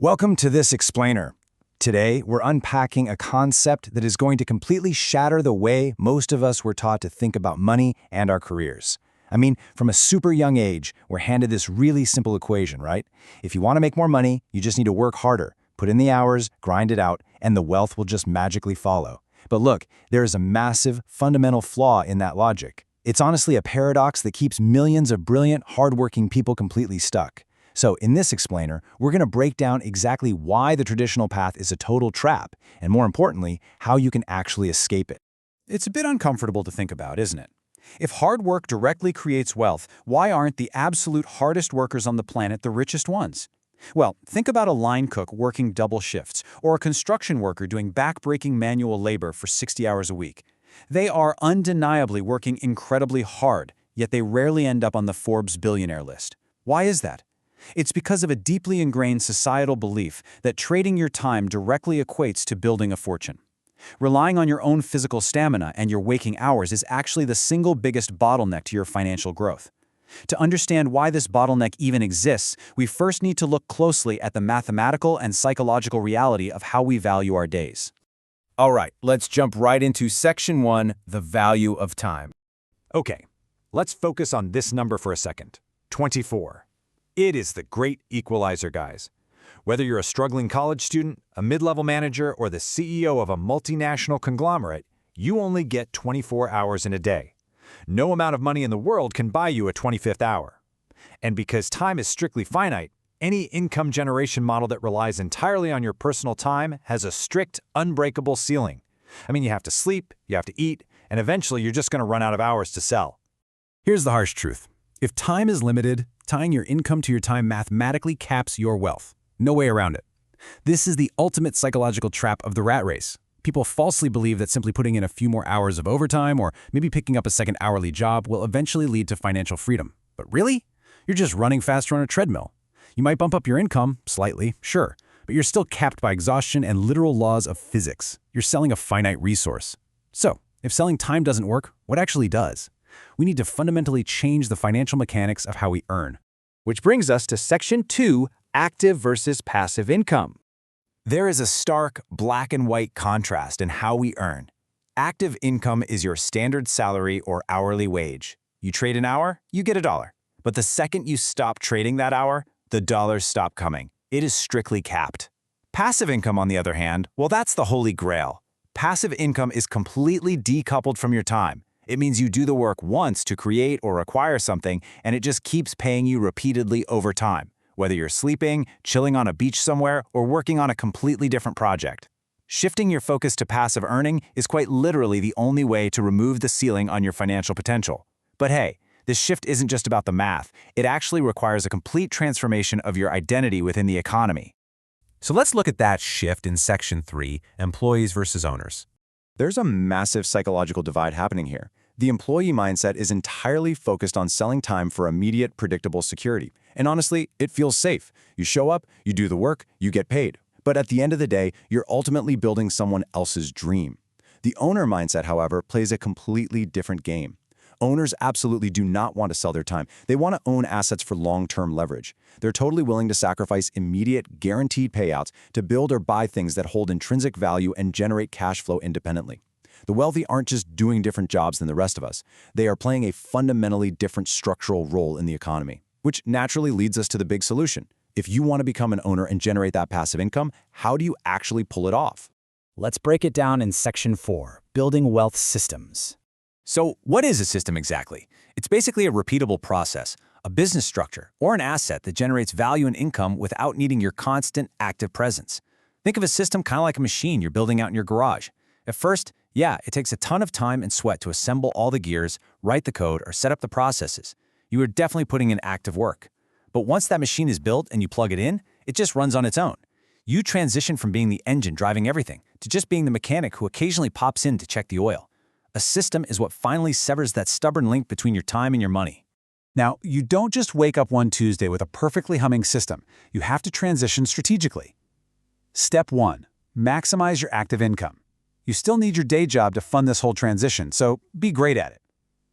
Welcome to this explainer. Today, we're unpacking a concept that is going to completely shatter the way most of us were taught to think about money and our careers. I mean, from a super young age, we're handed this really simple equation, right? If you want to make more money, you just need to work harder, put in the hours, grind it out, and the wealth will just magically follow. But look, there is a massive, fundamental flaw in that logic. It's honestly a paradox that keeps millions of brilliant, hardworking people completely stuck. So in this explainer, we're going to break down exactly why the traditional path is a total trap, and more importantly, how you can actually escape it. It's a bit uncomfortable to think about, isn't it? If hard work directly creates wealth, why aren't the absolute hardest workers on the planet the richest ones? Well, think about a line cook working double shifts, or a construction worker doing back-breaking manual labor for 60 hours a week. They are undeniably working incredibly hard, yet they rarely end up on the Forbes billionaire list. Why is that? It's because of a deeply ingrained societal belief that trading your time directly equates to building a fortune. Relying on your own physical stamina and your waking hours is actually the single biggest bottleneck to your financial growth. To understand why this bottleneck even exists, we first need to look closely at the mathematical and psychological reality of how we value our days. All right, let's jump right into Section 1, the value of time. Okay, let's focus on this number for a second. 24. It is the great equalizer, guys. Whether you're a struggling college student, a mid-level manager, or the CEO of a multinational conglomerate, you only get 24 hours in a day. No amount of money in the world can buy you a 25th hour. And because time is strictly finite, any income generation model that relies entirely on your personal time has a strict, unbreakable ceiling. I mean, you have to sleep, you have to eat, and eventually you're just going to run out of hours to sell. Here's the harsh truth. If time is limited, tying your income to your time mathematically caps your wealth. No way around it. This is the ultimate psychological trap of the rat race. People falsely believe that simply putting in a few more hours of overtime or maybe picking up a second hourly job will eventually lead to financial freedom. But really? You're just running faster on a treadmill. You might bump up your income, slightly, sure, but you're still capped by exhaustion and literal laws of physics. You're selling a finite resource. So, if selling time doesn't work, what actually does? We need to fundamentally change the financial mechanics of how we earn. Which brings us to Section 2, active versus passive income. There is a stark black and white contrast in how we earn. Active income is your standard salary or hourly wage. You trade an hour, you get $1. But the second you stop trading that hour, the dollars stop coming. It is strictly capped. Passive income, on the other hand, well, that's the holy grail. Passive income is completely decoupled from your time. It means you do the work once to create or acquire something, and it just keeps paying you repeatedly over time, whether you're sleeping, chilling on a beach somewhere, or working on a completely different project. Shifting your focus to passive earning is quite literally the only way to remove the ceiling on your financial potential. But hey, this shift isn't just about the math. It actually requires a complete transformation of your identity within the economy. So let's look at that shift in Section 3, employees versus owners. There's a massive psychological divide happening here. The employee mindset is entirely focused on selling time for immediate, predictable security. And honestly, it feels safe. You show up, you do the work, you get paid. But at the end of the day, you're ultimately building someone else's dream. The owner mindset, however, plays a completely different game. Owners absolutely do not want to sell their time. They want to own assets for long-term leverage. They're totally willing to sacrifice immediate, guaranteed payouts to build or buy things that hold intrinsic value and generate cash flow independently. The wealthy aren't just doing different jobs than the rest of us. They are playing a fundamentally different structural role in the economy, which naturally leads us to the big solution. If you want to become an owner and generate that passive income, how do you actually pull it off? Let's break it down in Section 4, building wealth systems. So, what is a system exactly? It's basically a repeatable process, a business structure, or an asset that generates value and income without needing your constant, active presence. Think of a system kind of like a machine you're building out in your garage. At first, yeah, it takes a ton of time and sweat to assemble all the gears, write the code, or set up the processes. You are definitely putting in active work. But once that machine is built and you plug it in, it just runs on its own. You transition from being the engine driving everything to just being the mechanic who occasionally pops in to check the oil. A system is what finally severs that stubborn link between your time and your money. Now, you don't just wake up one Tuesday with a perfectly humming system. You have to transition strategically. Step 1. Maximize your active income. You still need your day job to fund this whole transition, so be great at it.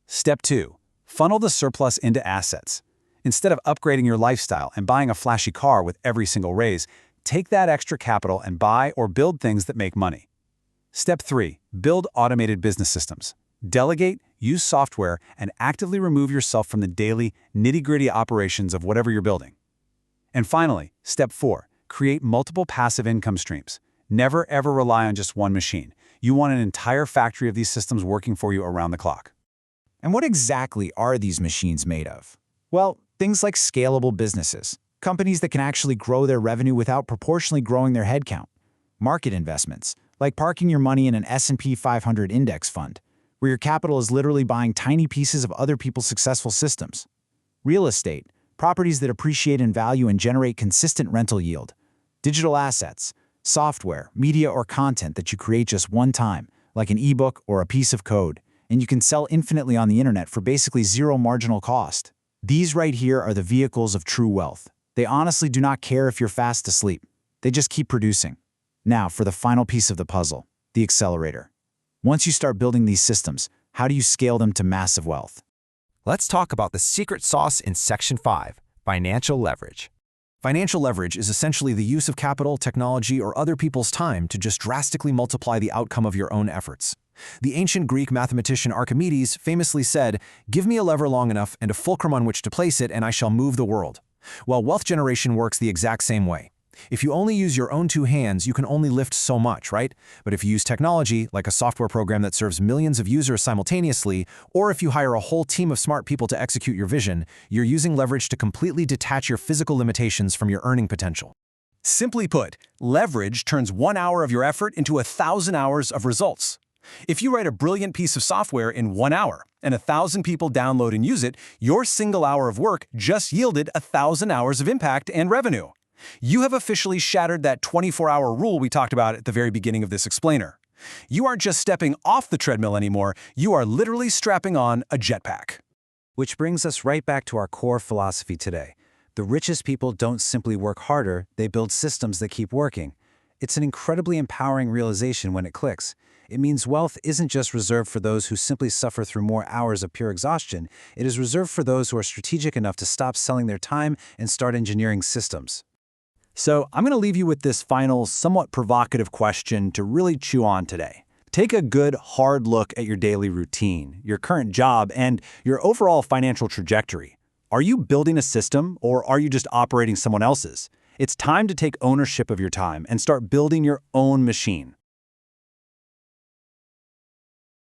Step 2. Funnel the surplus into assets. Instead of upgrading your lifestyle and buying a flashy car with every single raise, take that extra capital and buy or build things that make money. Step 3. Build automated business systems. Delegate, use software, and actively remove yourself from the daily, nitty-gritty operations of whatever you're building. And finally, Step 4. Create multiple passive income streams. Never ever rely on just one machine. You want an entire factory of these systems working for you around the clock. And what exactly are these machines made of? Well, things like scalable businesses, companies that can actually grow their revenue without proportionally growing their headcount. Market investments, like parking your money in an S&P 500 index fund, where your capital is literally buying tiny pieces of other people's successful systems. Real estate, properties that appreciate in value and generate consistent rental yield. Digital assets, software, media, or content that you create just one time, like an ebook or a piece of code, and you can sell infinitely on the internet for basically zero marginal cost. These right here are the vehicles of true wealth. They honestly do not care if you're fast asleep. They just keep producing. Now, for the final piece of the puzzle, the accelerator. Once you start building these systems, how do you scale them to massive wealth? Let's talk about the secret sauce in Section 5, financial leverage. Financial leverage is essentially the use of capital, technology, or other people's time to just drastically multiply the outcome of your own efforts. The ancient Greek mathematician Archimedes famously said, "Give me a lever long enough and a fulcrum on which to place it, and I shall move the world." Well, wealth generation works the exact same way. If you only use your own two hands, you can only lift so much, right? But if you use technology, like a software program that serves millions of users simultaneously, or if you hire a whole team of smart people to execute your vision, you're using leverage to completely detach your physical limitations from your earning potential. Simply put, leverage turns 1 hour of your effort into 1,000 hours of results. If you write a brilliant piece of software in 1 hour, and 1,000 people download and use it, your single hour of work just yielded 1,000 hours of impact and revenue. You have officially shattered that 24-hour rule we talked about at the very beginning of this explainer. You aren't just stepping off the treadmill anymore, you are literally strapping on a jetpack. Which brings us right back to our core philosophy today. The richest people don't simply work harder, they build systems that keep working. It's an incredibly empowering realization when it clicks. It means wealth isn't just reserved for those who simply suffer through more hours of pure exhaustion. It is reserved for those who are strategic enough to stop selling their time and start engineering systems. So I'm going to leave you with this final, somewhat provocative question to really chew on today. Take a good, hard look at your daily routine, your current job, and your overall financial trajectory. Are you building a system, or are you just operating someone else's? It's time to take ownership of your time and start building your own machine.